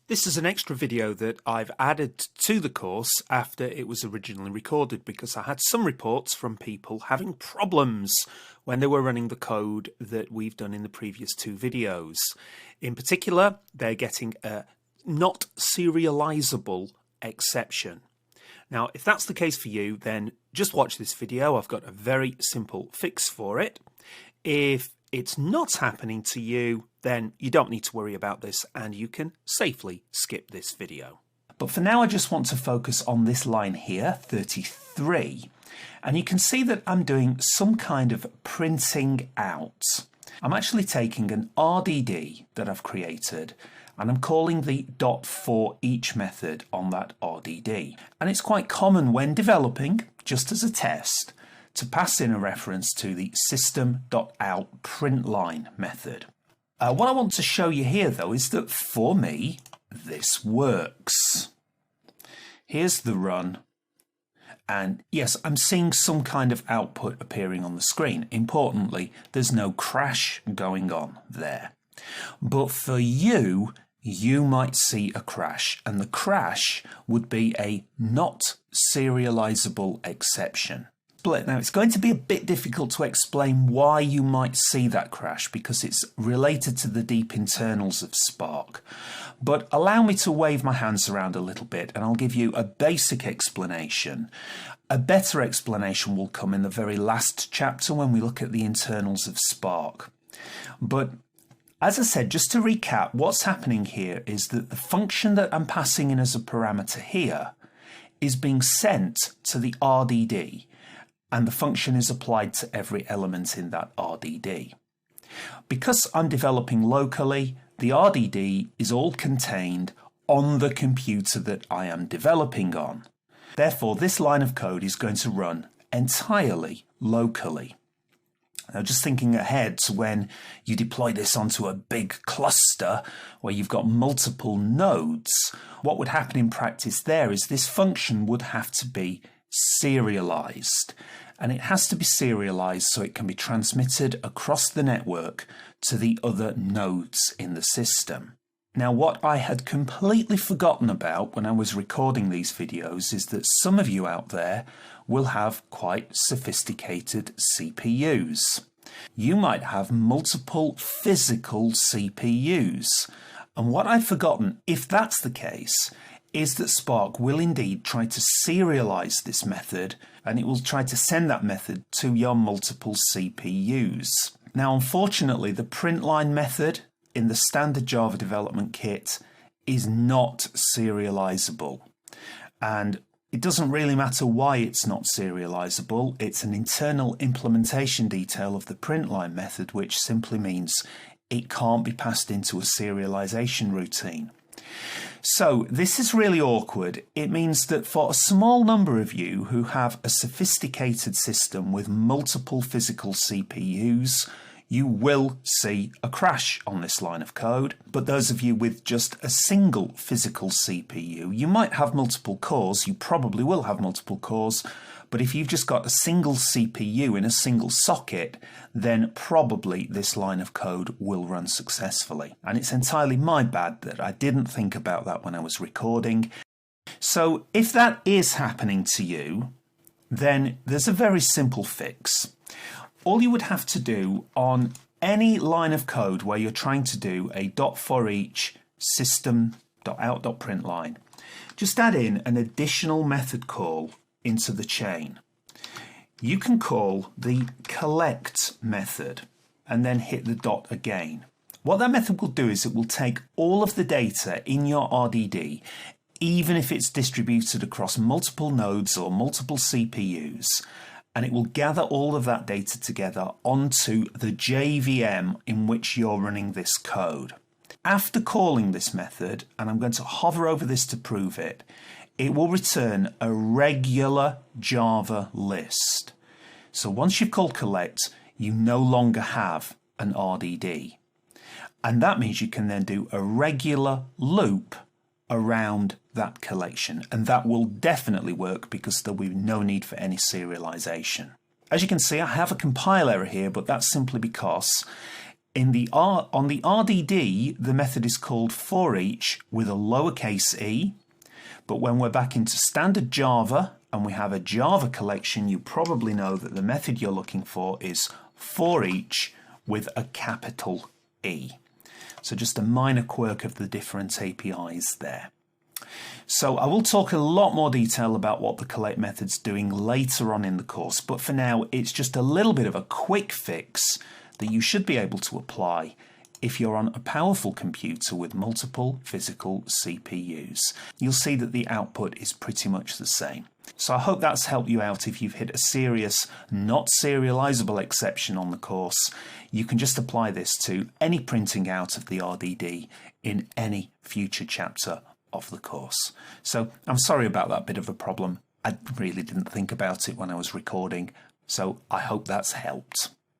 This is an extra video that I've added to the course after it was originally recorded because I had some reports from people having problems when they were running the code that we've done in the previous two videos. In particular, they're getting a not serializable exception. Now, if that's the case for you, then just watch this video. I've got a very simple fix for it. If it's not happening to you, then you don't need to worry about this and you can safely skip this video. But for now, I just want to focus on this line here, 33. And you can see that I'm doing some kind of printing out. I'm actually taking an RDD that I've created and I'm calling the .forEach method on that RDD. And it's quite common when developing, just as a test, to pass in a reference to the system.out.println method. What I want to show you here though is that for me this works. Here's the run, and yes, I'm seeing some kind of output appearing on the screen. Importantly, there's no crash going on there. But for you, you might see a crash, and the crash would be a not serializable exception. Now, it's going to be a bit difficult to explain why you might see that crash because it's related to the deep internals of Spark. But allow me to wave my hands around a little bit and I'll give you a basic explanation. A better explanation will come in the very last chapter when we look at the internals of Spark. But as I said, just to recap, what's happening here is that the function that I'm passing in as a parameter here is being sent to the RDD. And the function is applied to every element in that RDD. Because I'm developing locally, the RDD is all contained on the computer that I am developing on. Therefore, this line of code is going to run entirely locally. Now, just thinking ahead to when you deploy this onto a big cluster where you've got multiple nodes, what would happen in practice there is this function would have to be serialized, and it has to be serialized so it can be transmitted across the network to the other nodes in the system. Now, what I had completely forgotten about when I was recording these videos is that some of you out there will have quite sophisticated CPUs. You might have multiple physical CPUs, and what I've forgotten, if that's the case, is that Spark will indeed try to serialize this method, and it will try to send that method to your multiple CPUs. Now, unfortunately, the println method in the standard Java development kit is not serializable. And it doesn't really matter why it's not serializable. It's an internal implementation detail of the println method, which simply means it can't be passed into a serialization routine. So this is really awkward. It means that for a small number of you who have a sophisticated system with multiple physical CPUs, you will see a crash on this line of code. But those of you with just a single physical CPU, you might have multiple cores, you probably will have multiple cores, but if you've just got a single CPU in a single socket, then probably this line of code will run successfully. And it's entirely my bad that I didn't think about that when I was recording. So if that is happening to you, then there's a very simple fix. All you would have to do on any line of code where you're trying to do a .forEach system.out.println, just add in an additional method call into the chain. You can call the collect method and then hit the dot again. What that method will do is it will take all of the data in your RDD, even if it's distributed across multiple nodes or multiple CPUs, and it will gather all of that data together onto the JVM in which you're running this code. After calling this method, and I'm going to hover over this to prove it, it will return a regular Java list. So once you've called collect, you no longer have an RDD. And that means you can then do a regular loop around that collection. And that will definitely work because there will be no need for any serialization. As you can see, I have a compile error here, but that's simply because on the RDD, the method is called forEach with a lowercase e. But when we're back into standard Java and we have a Java collection, you probably know that the method you're looking for is forEach with a capital E. So just a minor quirk of the different APIs there. So I will talk a lot more detail about what the collect method's doing later on in the course, but for now it's just a little bit of a quick fix that you should be able to apply if you're on a powerful computer with multiple physical CPUs. You'll see that the output is pretty much the same. So I hope that's helped you out if you've hit a serious not serializable exception on the course. You can just apply this to any printing out of the RDD in any future chapter of the course. So I'm sorry about that bit of a problem. I really didn't think about it when I was recording, so I hope that's helped.